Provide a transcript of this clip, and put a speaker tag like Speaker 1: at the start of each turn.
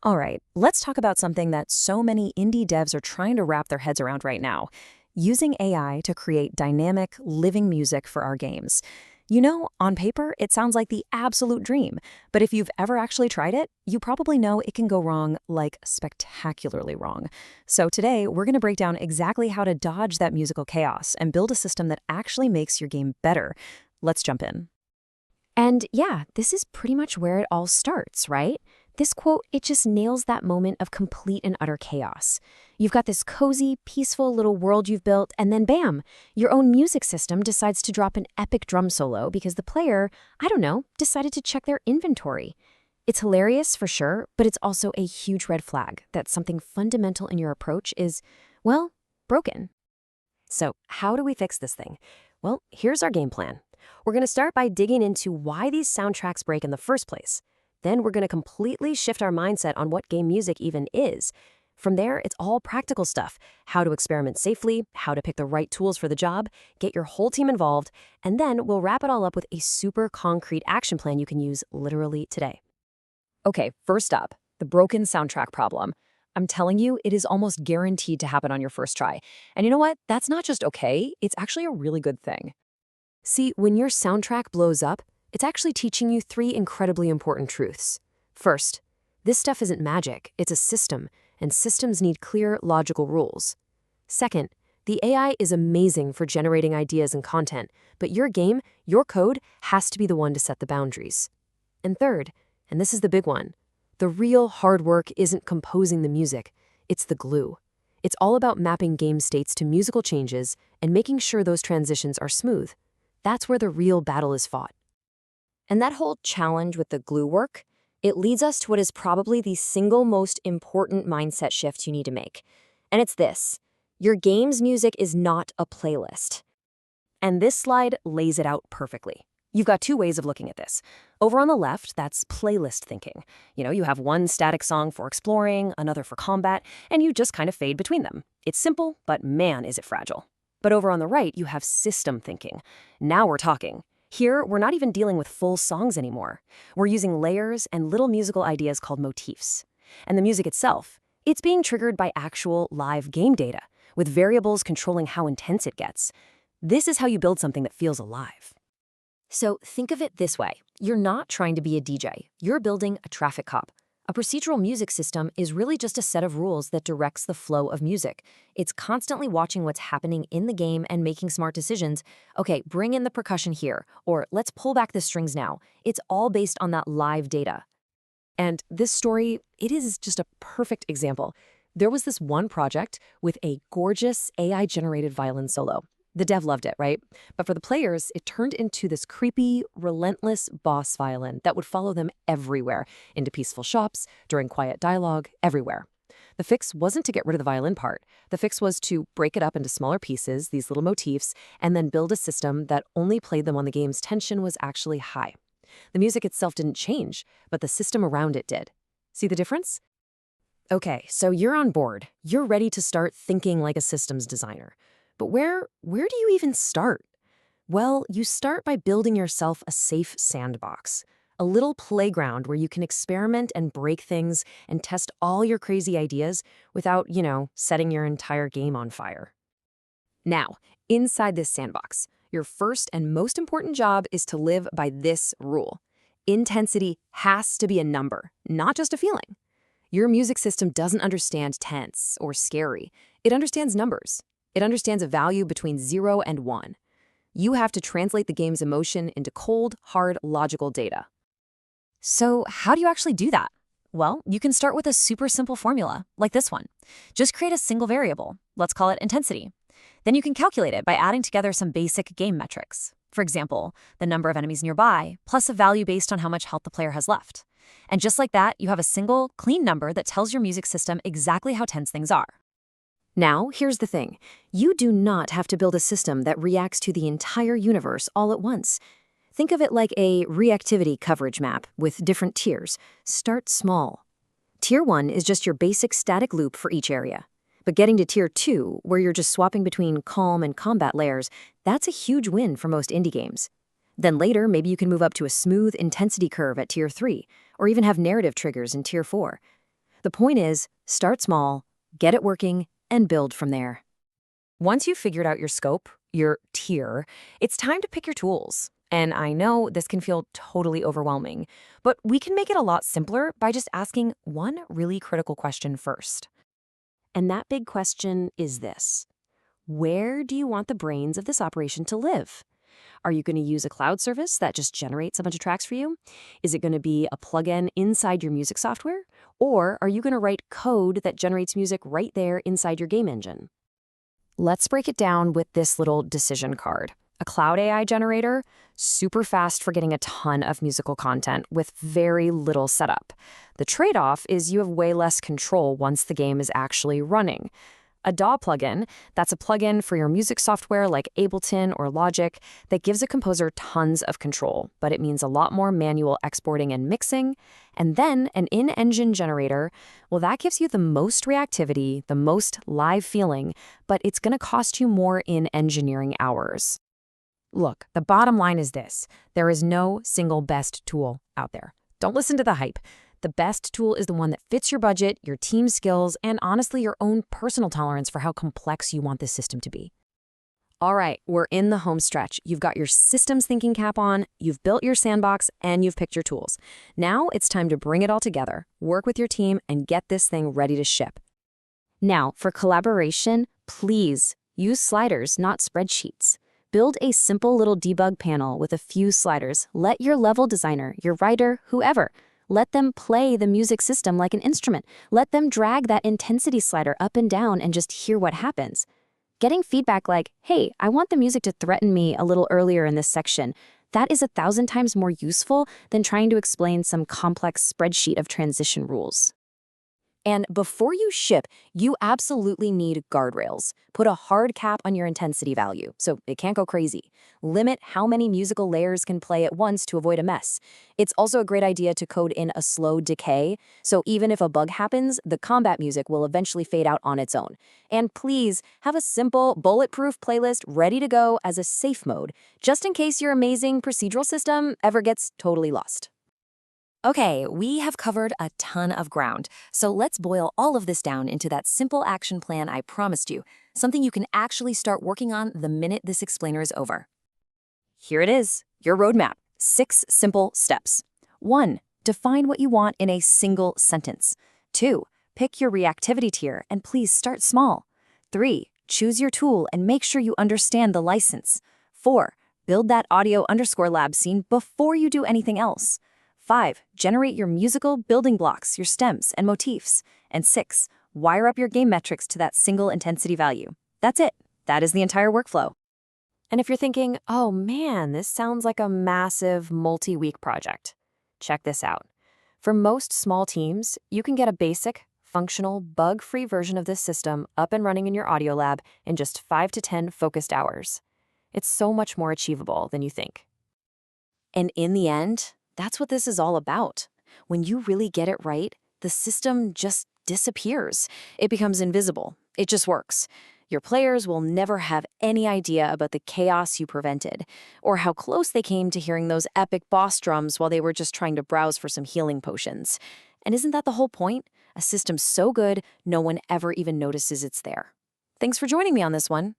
Speaker 1: All right, let's talk about something that so many indie devs are trying to wrap their heads around right now: using AI to create dynamic, living music for our games. On paper, it sounds like the absolute dream, but if you've ever actually tried it, you probably know it can go wrong, like spectacularly wrong. So today, we're going to break down exactly how to dodge that musical chaos and build a system that actually makes your game better. Let's jump in.
Speaker 2: And yeah, this is pretty much where it all starts, right? This quote, it just nails that moment of complete and utter chaos. You've got this cozy, peaceful little world you've built, and then bam, your own music system decides to drop an epic drum solo because the player, I don't know, decided to check their inventory. It's hilarious for sure, but it's also a huge red flag that something fundamental in your approach is, well, broken. So, how do we fix this thing? Well, here's our game plan. We're going to start by digging into why these soundtracks break in the first place. Then we're going to completely shift our mindset on what game music even is. From there, it's all practical stuff: how to experiment safely, how to pick the right tools for the job, get your whole team involved, and then we'll wrap it all up with a super concrete action plan you can use literally today.
Speaker 1: Okay, first up, the broken soundtrack problem. I'm telling you, it is almost guaranteed to happen on your first try. And you know what? That's not just okay, it's actually a really good thing.
Speaker 2: See, when your soundtrack blows up, it's actually teaching you three incredibly important truths. First, this stuff isn't magic, it's a system, and systems need clear, logical rules. Second, the AI is amazing for generating ideas and content, but your game, your code, has to be the one to set the boundaries. And third, and this is the big one, the real hard work isn't composing the music, it's the glue. It's all about mapping game states to musical changes and making sure those transitions are smooth. That's where the real battle is fought.
Speaker 3: And that whole challenge with the glue work, it leads us to what is probably the single most important mindset shift you need to make. And it's this: your game's music is not a playlist.
Speaker 1: And this slide lays it out perfectly. You've got two ways of looking at this. Over on the left, that's playlist thinking. You have one static song for exploring, another for combat, and you just kind of fade between them. It's simple, but man, is it fragile. But over on the right, you have system thinking. Now we're talking. Here, we're not even dealing with full songs anymore. We're using layers and little musical ideas called motifs. And the music itself, it's being triggered by actual live game data, with variables controlling how intense it gets. This is how you build something that feels alive.
Speaker 3: So think of it this way: you're not trying to be a DJ, you're building a traffic cop. A procedural music system is really just a set of rules that directs the flow of music. It's constantly watching what's happening in the game and making smart decisions. Okay, bring in the percussion here, or let's pull back the strings now. It's all based on that live data.
Speaker 2: And this story, it is just a perfect example. There was this one project with a gorgeous AI-generated violin solo. The dev loved it, right? But for the players, it turned into this creepy, relentless boss violin that would follow them everywhere, into peaceful shops, during quiet dialogue, everywhere. The fix wasn't to get rid of the violin part. The fix was to break it up into smaller pieces, these little motifs, and then build a system that only played them when the game's tension was actually high. The music itself didn't change, but the system around it did. See the difference? Okay, so you're on board. You're ready to start thinking like a systems designer. But where do you even start? Well, you start by building yourself a safe sandbox, a little playground where you can experiment and break things and test all your crazy ideas without, setting your entire game on fire. Now, inside this sandbox, your first and most important job is to live by this rule. Intensity has to be a number, not just a feeling. Your music system doesn't understand tense or scary. It understands numbers. It understands a value between 0 and 1. You have to translate the game's emotion into cold, hard, logical data.
Speaker 1: So how do you actually do that? Well, you can start with a super simple formula, like this one. Just create a single variable. Let's call it intensity. Then you can calculate it by adding together some basic game metrics. For example, the number of enemies nearby, plus a value based on how much health the player has left. And just like that, you have a single, clean number that tells your music system exactly how tense things are.
Speaker 2: Now, here's the thing. You do not have to build a system that reacts to the entire universe all at once. Think of it like a reactivity coverage map with different tiers. Start small. Tier 1 is just your basic static loop for each area. But getting to Tier 2, where you're just swapping between calm and combat layers, that's a huge win for most indie games. Then later, maybe you can move up to a smooth intensity curve at Tier 3, or even have narrative triggers in Tier 4.
Speaker 3: The point is, start small, get it working, and build from there. Once you've figured out your scope, your tier, it's time to pick your tools. And I know this can feel totally overwhelming, but we can make it a lot simpler by just asking one really critical question first. And that big question is this: where do you want the brains of this operation to live? Are you going to use a cloud service that just generates a bunch of tracks for you? Is it going to be a plugin inside your music software? Or are you going to write code that generates music right there inside your game engine? Let's break it down with this little decision card. A cloud AI generator, super fast for getting a ton of musical content with very little setup. The trade-off is you have way less control once the game is actually running. A DAW plugin, that's a plugin for your music software like Ableton or Logic that gives a composer tons of control, but it means a lot more manual exporting and mixing. And then an in-engine generator, well, that gives you the most reactivity, the most live feeling, but it's going to cost you more in engineering hours. Look, the bottom line is this: there is no single best tool out there. Don't listen to the hype. The best tool is the one that fits your budget, your team's skills, and honestly, your own personal tolerance for how complex you want this system to be. All right, we're in the home stretch. You've got your systems thinking cap on, you've built your sandbox, and you've picked your tools. Now it's time to bring it all together, work with your team, and get this thing ready to ship. Now, for collaboration, please use sliders, not spreadsheets. Build a simple little debug panel with a few sliders. Let your level designer, your writer, whoever, let them play the music system like an instrument. Let them drag that intensity slider up and down and just hear what happens. Getting feedback like, hey, I want the music to threaten me a little earlier in this section, that is 1,000 times more useful than trying to explain some complex spreadsheet of transition rules. And before you ship, you absolutely need guardrails. Put a hard cap on your intensity value, so it can't go crazy. Limit how many musical layers can play at once to avoid a mess. It's also a great idea to code in a slow decay, so even if a bug happens, the combat music will eventually fade out on its own. And please, have a simple, bulletproof playlist ready to go as a safe mode, just in case your amazing procedural system ever gets totally lost. Okay, we have covered a ton of ground, so let's boil all of this down into that simple action plan I promised you, something you can actually start working on the minute this explainer is over. Here it is, your roadmap. 6 simple steps. 1. Define what you want in a single sentence. 2. Pick your reactivity tier, and please start small. 3. Choose your tool and make sure you understand the license. 4. Build that audio_lab scene before you do anything else. 5. Generate your musical building blocks, your stems and motifs. And 6. Wire up your game metrics to that single intensity value. That's it. That is the entire workflow. And if you're thinking, oh man, this sounds like a massive multi-week project, check this out. For most small teams, you can get a basic, functional, bug-free version of this system up and running in your audio lab in just 5 to 10 focused hours. It's so much more achievable than you think. And in the end, that's what this is all about. When you really get it right, the system just disappears. It becomes invisible. It just works. Your players will never have any idea about the chaos you prevented, or how close they came to hearing those epic boss drums while they were just trying to browse for some healing potions. And isn't that the whole point? A system so good, no one ever even notices it's there. Thanks for joining me on this one.